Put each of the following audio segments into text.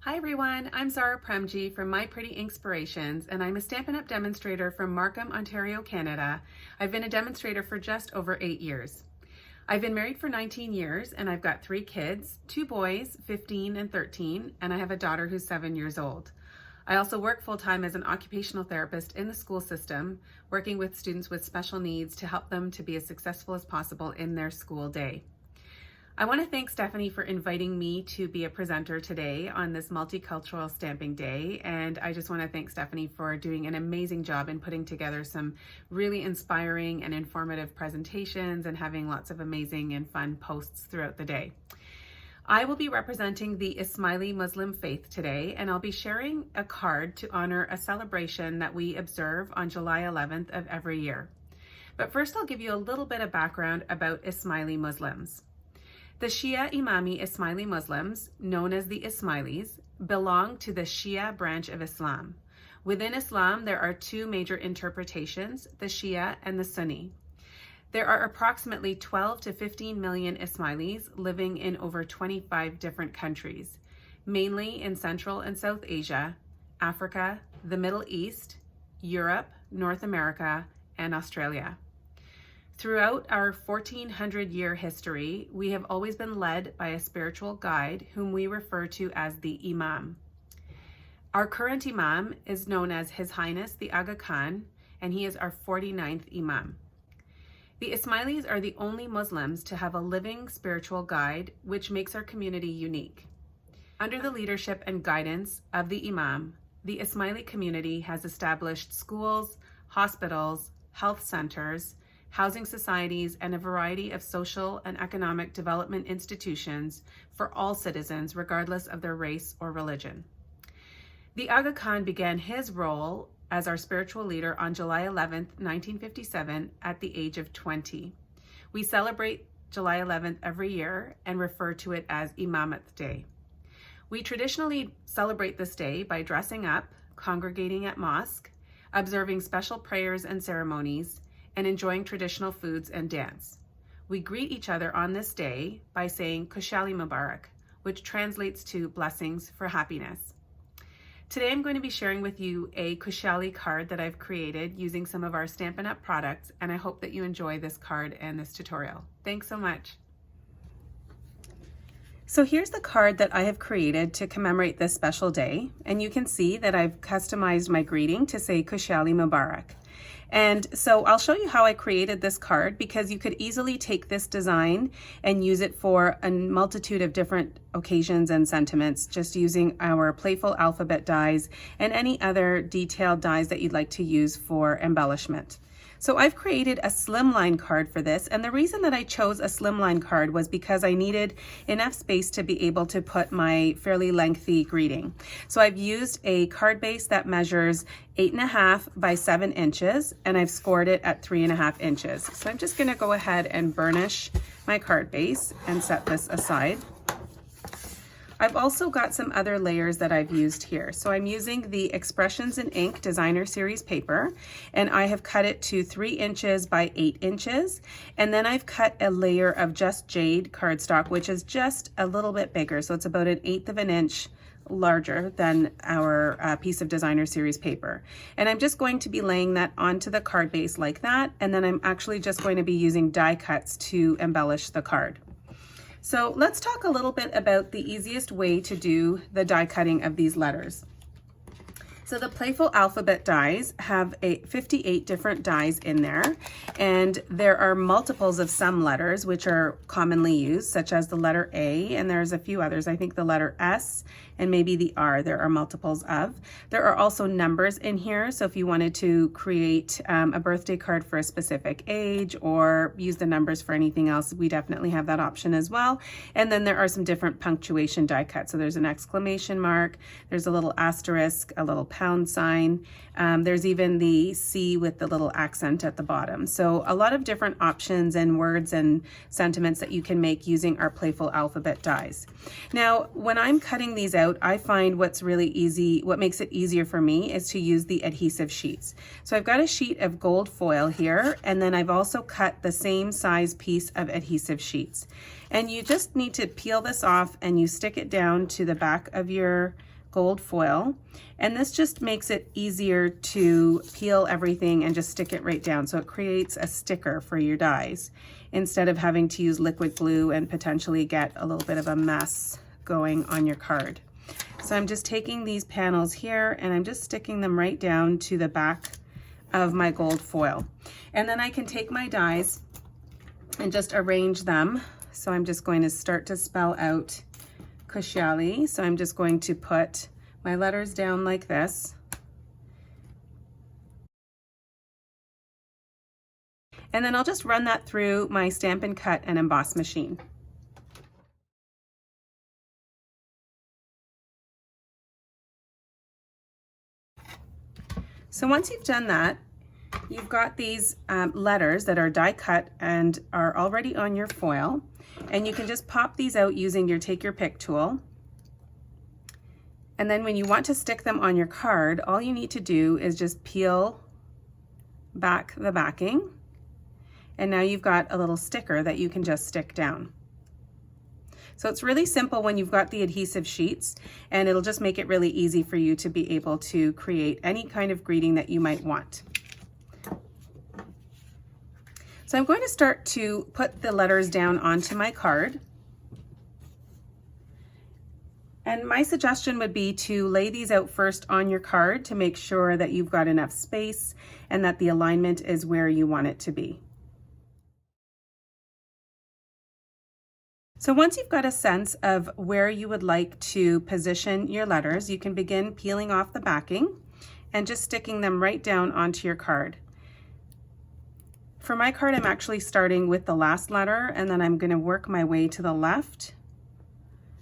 Hi everyone, I'm Zara Premji from My Pretty Inkspirations, and I'm a Stampin' Up! Demonstrator from Markham, Ontario, Canada. I've been a demonstrator for just over 8 years. I've been married for 19 years and I've got 3 kids, 2 boys, 15 and 13, and I have a daughter who's 7 years old. I also work full-time as an occupational therapist in the school system, working with students with special needs to help them to be as successful as possible in their school day. I want to thank Stephanie for inviting me to be a presenter today on this Multicultural Stamping Day, and I just want to thank Stephanie for doing an amazing job in putting together some really inspiring and informative presentations and having lots of amazing and fun posts throughout the day. I will be representing the Ismaili Muslim faith today, and I'll be sharing a card to honor a celebration that we observe on July 11th of every year. But first I'll give you a little bit of background about Ismaili Muslims. The Shia Imami Ismaili Muslims, known as the Ismailis, belong to the Shia branch of Islam. Within Islam, there are 2 major interpretations, the Shia and the Sunni. There are approximately 12 to 15 million Ismailis living in over 25 different countries, mainly in Central and South Asia, Africa, the Middle East, Europe, North America, and Australia. Throughout our 1400-year history, we have always been led by a spiritual guide whom we refer to as the Imam. Our current Imam is known as His Highness the Aga Khan, and he is our 49th Imam. The Ismailis are the only Muslims to have a living spiritual guide, which makes our community unique. Under the leadership and guidance of the Imam, the Ismaili community has established schools, hospitals, health centers, housing societies, and a variety of social and economic development institutions for all citizens, regardless of their race or religion. The Aga Khan began his role as our spiritual leader on July 11th, 1957, at the age of 20. We celebrate July 11th every year and refer to it as Imamat Day. We traditionally celebrate this day by dressing up, congregating at mosque, observing special prayers and ceremonies, and enjoying traditional foods and dance. We greet each other on this day by saying Khushiali Mubarak, which translates to blessings for happiness. Today I'm going to be sharing with you a Khushiali card that I've created using some of our Stampin' Up! Products, and I hope that you enjoy this card and this tutorial. Thanks so much. So here's the card that I have created to commemorate this special day, and you can see that I've customized my greeting to say Khushiali Mubarak. And so I'll show you how I created this card, because you could easily take this design and use it for a multitude of different occasions and sentiments, just using our playful alphabet dies and any other detailed dies that you'd like to use for embellishment. So I've created a slimline card for this, and the reason that I chose a slimline card was because I needed enough space to be able to put my fairly lengthy greeting. So I've used a card base that measures 8.5 by 7 inches, and I've scored it at 3.5 inches. So I'm just going to go ahead and burnish my card base and set this aside. I've also got some other layers that I've used here. So I'm using the Expressions in Ink Designer Series paper, and I have cut it to 3 inches by 8 inches. And then I've cut a layer of Just Jade cardstock, which is just a little bit bigger. So it's about 1/8 of an inch larger than our piece of Designer Series paper. And I'm just going to be laying that onto the card base like that. And then I'm actually just going to be using die cuts to embellish the card. So let's talk a little bit about the easiest way to do the die cutting of these letters. So the playful alphabet dies have 58 different dies in there, and there are multiples of some letters which are commonly used, such as the letter A, and there's a few others. I think the letter S and maybe the R there are multiples of. There are also numbers in here, so if you wanted to create a birthday card for a specific age or use the numbers for anything else, we definitely have that option as well. And then there are some different punctuation die cuts. So there's an exclamation mark, there's a little asterisk, a little pound sign. There's even the C with the little accent at the bottom. So a lot of different options and words and sentiments that you can make using our playful alphabet dies. Now, when I'm cutting these out, I find what's really easy, what makes it easier for me is to use the adhesive sheets. So I've got a sheet of gold foil here, and then I've also cut the same size piece of adhesive sheets. And you just need to peel this off and you stick it down to the back of your gold foil, and this just makes it easier to peel everything and just stick it right down. So it creates a sticker for your dies instead of having to use liquid glue and potentially get a little bit of a mess going on your card. So I'm just taking these panels here and I'm just sticking them right down to the back of my gold foil. And then I can take my dies and just arrange them. So I'm just going to start to spell out Khushiali. So I'm just going to put my letters down like this. And then I'll just run that through my Stampin' Cut and Emboss machine. So once you've done that, you've got these letters that are die cut and are already on your foil, and you can just pop these out using your Take Your Pick tool. And then when you want to stick them on your card, all you need to do is just peel back the backing, and now you've got a little sticker that you can just stick down. So it's really simple when you've got the adhesive sheets, and it'll just make it really easy for you to be able to create any kind of greeting that you might want. So I'm going to start to put the letters down onto my card. And my suggestion would be to lay these out first on your card to make sure that you've got enough space and that the alignment is where you want it to be. So once you've got a sense of where you would like to position your letters, you can begin peeling off the backing and just sticking them right down onto your card. For my card, I'm actually starting with the last letter, and then I'm going to work my way to the left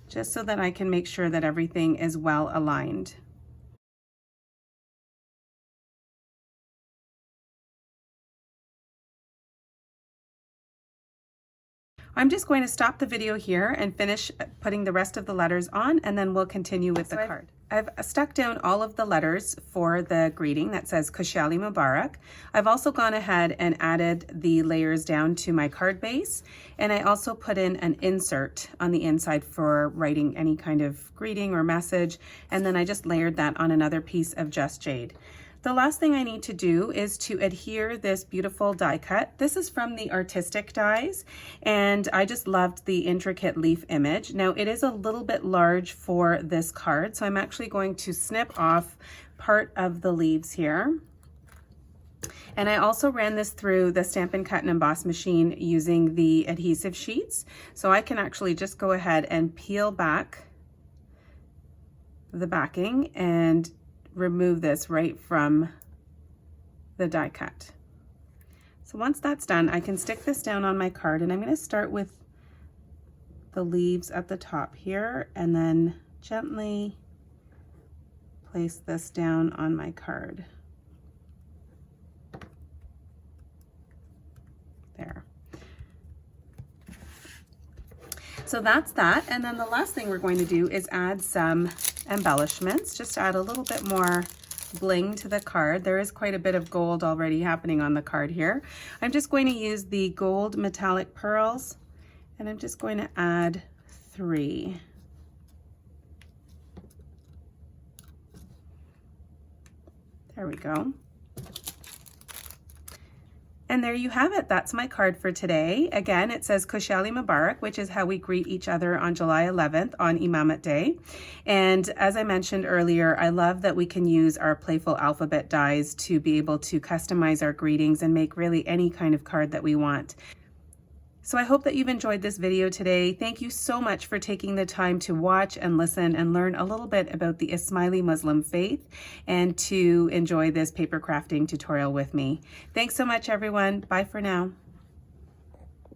just so that I can make sure that everything is well aligned. I'm just going to stop the video here and finish putting the rest of the letters on, and then we'll continue with the card. I've stuck down all of the letters for the greeting that says Khushiali Mubarak. I've also gone ahead and added the layers down to my card base, and I also put in an insert on the inside for writing any kind of greeting or message, and then I just layered that on another piece of Just Jade. The last thing I need to do is to adhere this beautiful die cut. This is from the Artistic dies, and I just loved the intricate leaf image. Now it is a little bit large for this card, so I'm actually going to snip off part of the leaves here. And I also ran this through the Stampin' Cut and Emboss machine using the adhesive sheets. So I can actually just go ahead and peel back the backing and remove this right from the die cut. So once that's done, I can stick this down on my card, and I'm going to start with the leaves at the top here and then gently place this down on my card. There. So that's that, and then the last thing we're going to do is add some embellishments, just add a little bit more bling to the card. There is quite a bit of gold already happening on the card here. I'm just going to use the gold metallic pearls, and I'm just going to add 3. There we go. And there you have it. That's my card for today. Again, it says Khushiali Mubarak, which is how we greet each other on July 11th on Imamat Day. And as I mentioned earlier, I love that we can use our playful alphabet dies to be able to customize our greetings and make really any kind of card that we want. So I hope that you've enjoyed this video today. Thank you so much for taking the time to watch and listen and learn a little bit about the Ismaili Muslim faith and to enjoy this paper crafting tutorial with me. Thanks so much, everyone. Bye for now.